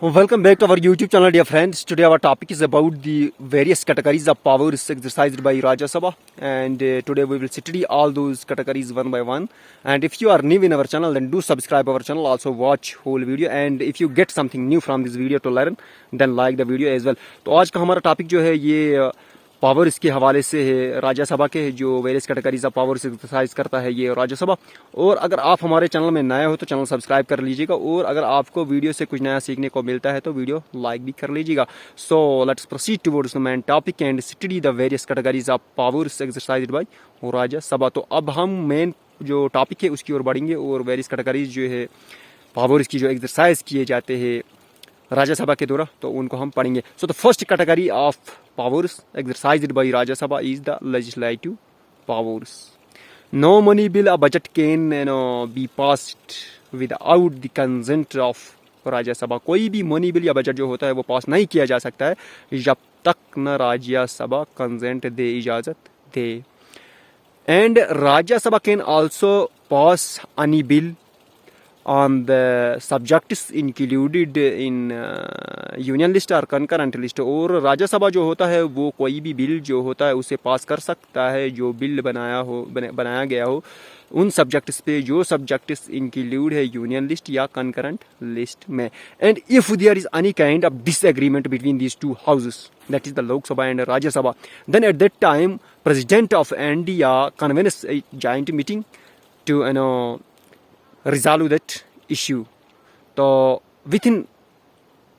Welcome back to our YouTube channel, dear friends. Today our topic is about the various categories of powers exercised by Rajya Sabha, and today we will study all those categories one by one. And if you are new in our channel, then do subscribe our channel. Also watch whole video, and if you get something new from this video to learn, then like the video as well. तो आज का हमारा topic जो है ये powers के हवाले से है राज्यसभा के, जो various categories of powers exercise करता है ये राज्यसभा। और अगर आप हमारे चैनल में नए हो तो चैनल सब्सक्राइब कर लीजिएगा, और अगर आपको वीडियो से कुछ नया सीखने को मिलता है तो वीडियो लाइक भी कर लीजिएगा। So let's proceed towards the main topic and study the various categories of powers exercised by Rajya Sabha. तो अब हम मेन जो टॉपिक है उसकी ओर बढ़ेंगे, और वेरियस कैटेगरीज जो है पावर्स की जो एक्सरसाइज किए जाते हैं राज्यसभा के द्वारा, तो उनको हम पढ़ेंगे। So the first category of powers exercised by Rajya Sabha is the legislative powers. No money bill or budget can be passed without the consent of Rajya Sabha. कोई भी मनी बिल या बजट जो होता है वो पास नहीं किया जा सकता है जब तक न राज्य सभा कंसेंट दे, इजाजत दे। एंड राज्य सभा can also pass any bill on the subjects included in union list और कंकरेंट लिस्ट। और राज्यसभा जो होता है वो कोई भी बिल जो होता है उसे पास कर सकता है जो बिल बनाया गया हो उन सब्जेक्ट्स पे जो सब्जेक्ट्स इंक्लूड है यूनियन लिस्ट या कंकरेंट लिस्ट में। And if there is any kind of disagreement between these two houses, that is the Lok Sabha and Rajya Sabha, then at that time president of India convenes a joint meeting to resolve that issue। तो within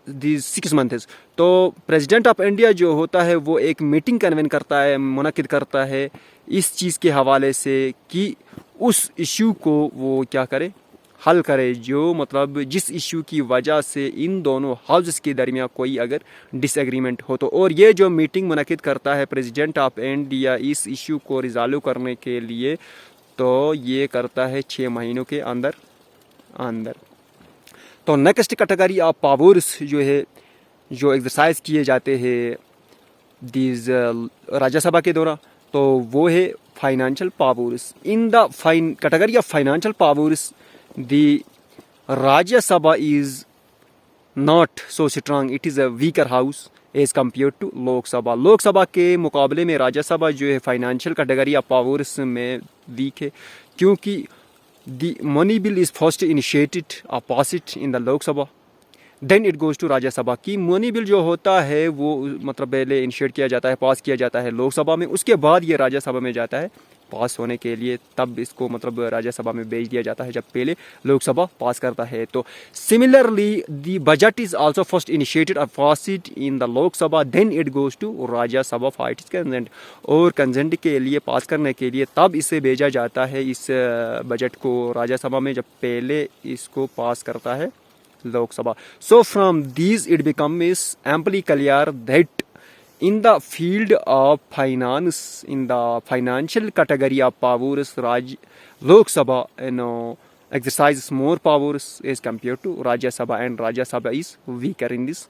these 6 months तो president of India जो होता है वो एक meeting कन्वेन करता है, मुनक्किद करता है इस चीज़ के हवाले से कि उस इशू को वो क्या करे, हल करे, जो मतलब जिस इशू की वजह से इन दोनों हाउसेस के दरमियान कोई अगर डिसएग्रीमेंट हो तो। और ये जो मीटिंग मुनक्किद करता है प्रेसिडेंट ऑफ इंडिया इस इशू को रिजॉल्व करने के लिए, तो ये करता है 6 महीनों के अंदर। तो नेक्स्ट कैटेगरी ऑफ पावर्स जो है जो एक्सरसाइज किए जाते हैं दीज राज्यसभा के द्वारा, तो वो है financial powers. In the category of financial powers the Rajya Sabha is not so strong, it is a weaker house as compare to Lok Sabha. Lok Sabha के मुकाबले में राज्यसभा जो है फाइनेंशियल कैटेगरी ऑफ पावर्स में वीक है, क्योंकि the money bill is first initiated और pass it in the Lok Sabha, then it goes to Rajya Sabha. की मनी बिल जो होता है वो मतलब पहले इनिशिएट किया जाता है, पास किया जाता है लोकसभा में, उसके बाद ये राज्यसभा में जाता है पास होने के लिए, तब इसको मतलब राज्यसभा में भेज दिया जाता है जब पहले लोकसभा पास करता है। तो similarly the budget is also first initiated और pass it in the Lok Sabha, then it goes to Rajya Sabha for its consent. और कंसेंट के लिए, पास करने के लिए तब इसे भेजा जाता है इस बजट को राज्यसभा में, जब पहले इसको पास करता है Lok Sabha. So from these it become is amply clear that in the field of finance, in the financial category of powers, Lok Sabha exercises more powers as compared to Rajya Sabha, and Rajya Sabha is weaker in this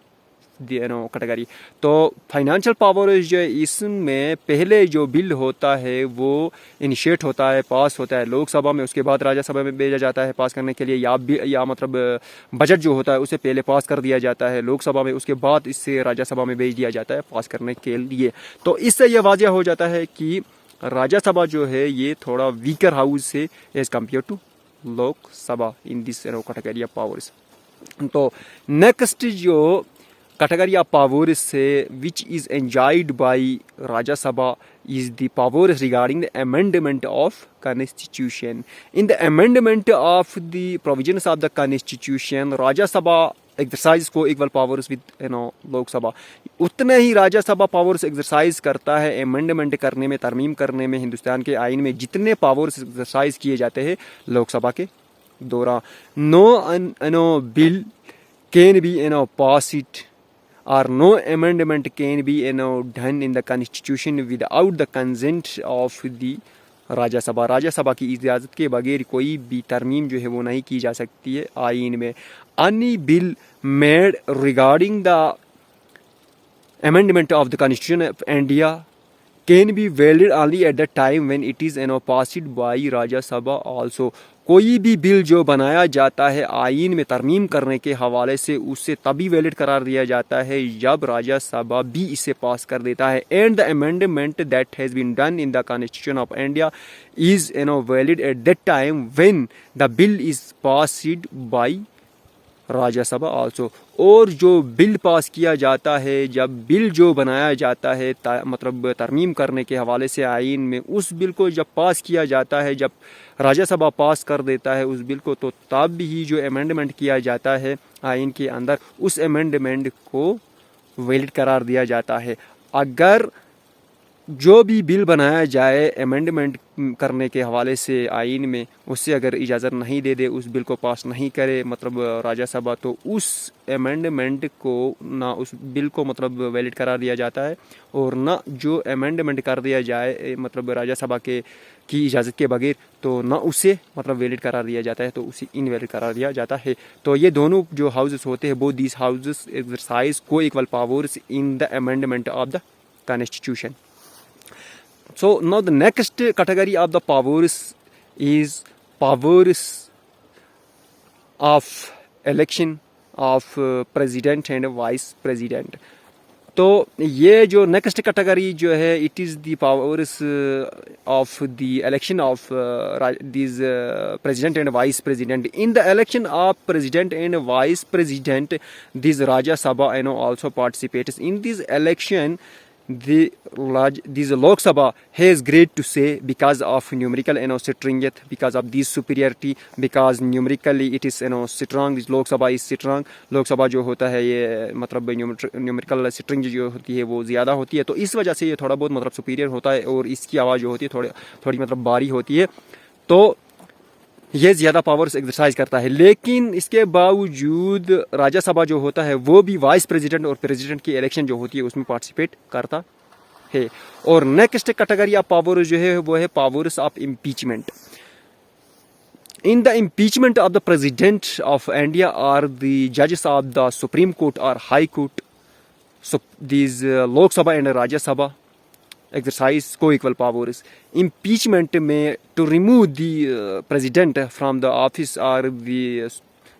category. तो financial power जो है इसमें पहले जो bill होता है वो initiate होता है, पास होता है लोकसभा में, उसके बाद राज्यसभा में भेजा जाता है पास करने के लिए, या मतलब बजट जो होता है उसे पहले पास कर दिया जाता है लोकसभा में, उसके बाद इससे राज्यसभा में भेज दिया जाता है पास करने के लिए। तो इससे यह वाज़ह हो जाता है कि राज्यसभा जो है ये थोड़ा वीकर हाउस है as compare to Lok Sabha in this category of powers. तो नेक्स्ट जो category of powers which is enjoyed by Rajya Sabha is the powers regarding the amendment of constitution. In the amendment of the provisions of the constitution, Rajya Sabha exercise को equal powers with Lok Sabha। उतने ही राज्य सभा powers exercise करता है amendment करने में, तरमीम करने में, हिंदुस्तान के आइन में जितने पावर्स एक्सरसाइज किए जाते हैं लोकसभा के दौरान। No bill can be pass it or no amendment can be done in the constitution without the consent of the राज्य सभा। राज्य सभा की इजाज़त के बगैर कोई भी तरमीम जो है वो नहीं की जा सकती है आइन में। any bill made regarding the amendment of the constitution of India can be valid only at the time when it is passed by Rajya Sabha also। कोई भी बिल जो बनाया जाता है आइन में तरमीम करने के हवाले से, उससे तभी वैलिड करार दिया जाता है जब राज्यसभा भी इसे पास कर देता है। And the amendment that has been done in the constitution of India is valid at that time when the bill is passed by Rajya Sabha also. और जो बिल पास किया जाता है, जब बिल जो बनाया जाता है मतलब तरमीम करने के हवाले से आइन में, उस बिल को जब पास किया जाता है, जब राज्यसभा पास कर देता है उस बिल को, तो तब ही जो अमेंडमेंट किया जाता है आइन के अंदर, उस अमेंडमेंट को वैलिड करार दिया जाता है। अगर जो भी बिल बनाया जाए अमेंडमेंट करने के हवाले से आइन में, उससे अगर इजाज़त नहीं दे दे, उस बिल को पास नहीं करे मतलब राज्यसभा, तो उस अमेंडमेंट को ना उस बिल को मतलब वैलिड करार दिया जाता है, और ना जो अमेंडमेंट कर दिया जाए मतलब राज्यसभा की इजाज़त के बगैर, तो ना उसे मतलब वैलिड करार दिया जाता है, तो उसे इनवैलिड करार दिया जाता है। तो ये दोनों जो हाउसेस होते हैं, बोथ दीज हाउसेस एक्सरसाइज को equal powers in the amendment of the constitution. So now the next category of the powers is powers of election of president and vice president. तो ये जो नेक्स्ट कैटेगरी जो है, it is the powers of the election of this president and vice president. In the election of president and vice president, this Rajya Sabha also participates in this election. This Lok Sabha has great to say because of numerical strength, because of this superiority, because numerically it is strong. This Lok Sabha is strong. Lok Sabha जो होता है ये मतलब numerical strength जो होती है वो ज़्यादा होती है, तो इस वजह से ये थोड़ा बहुत मतलब सुपीरियर होता है, और इसकी आवाज़ जो होती है थोड़ी मतलब भारी होती है, तो ये ज़्यादा पावर्स एक्सरसाइज करता है। लेकिन इसके बावजूद राज्यसभा जो होता है वो भी वाइस प्रेसिडेंट और प्रेसिडेंट की इलेक्शन जो होती है उसमें पार्टिसिपेट करता है। और नेक्स्ट कैटेगरी ऑफ पावर जो है वो है powers of impeachment. In the impeachment of the president of India or the जजेस ऑफ द सुप्रीम कोर्ट और high court. This Lok Sabha and Rajya Sabha exercise co-equal powers. Impeachment में to remove the president from the office or the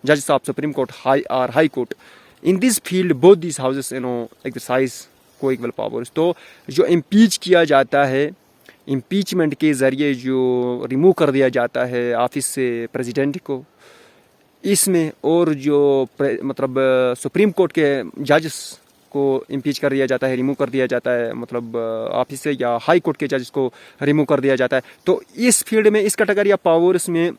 judges of Supreme Court or High Court. In this field both these houses exercise co-equal powers. तो जो impeach किया जाता है, impeachment के ज़रिए जो remove कर दिया जाता है ऑफिस से प्रेसिडेंट को, इसमें और जो मतलब सुप्रीम कोर्ट के जजेस को इम्पीच कर दिया जाता है, रिमूव कर दिया जाता है मतलब ऑफिस से, या हाई कोर्ट के जज को रिमूव कर दिया जाता है. तो इस फील्ड में, इस कैटेगरी ऑफ पावर्स में,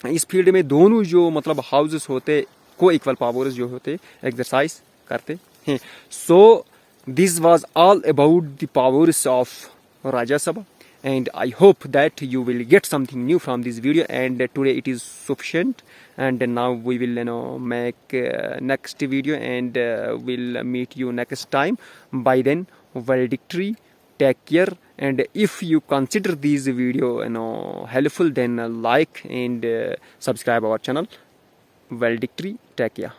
इस फील्ड में दोनों जो मतलब हाउसेस होते को इक्वल पावर्स जो होते एक्सरसाइज करते हैं. So this was all about the powers of Rajya Sabha, and I hope that you will get something new from this video, and today it is sufficient, and now we will make next video, and we'll meet you next time. By then, valedictory, take care, and if you consider this video helpful, then like and subscribe our channel. Valedictory, take care.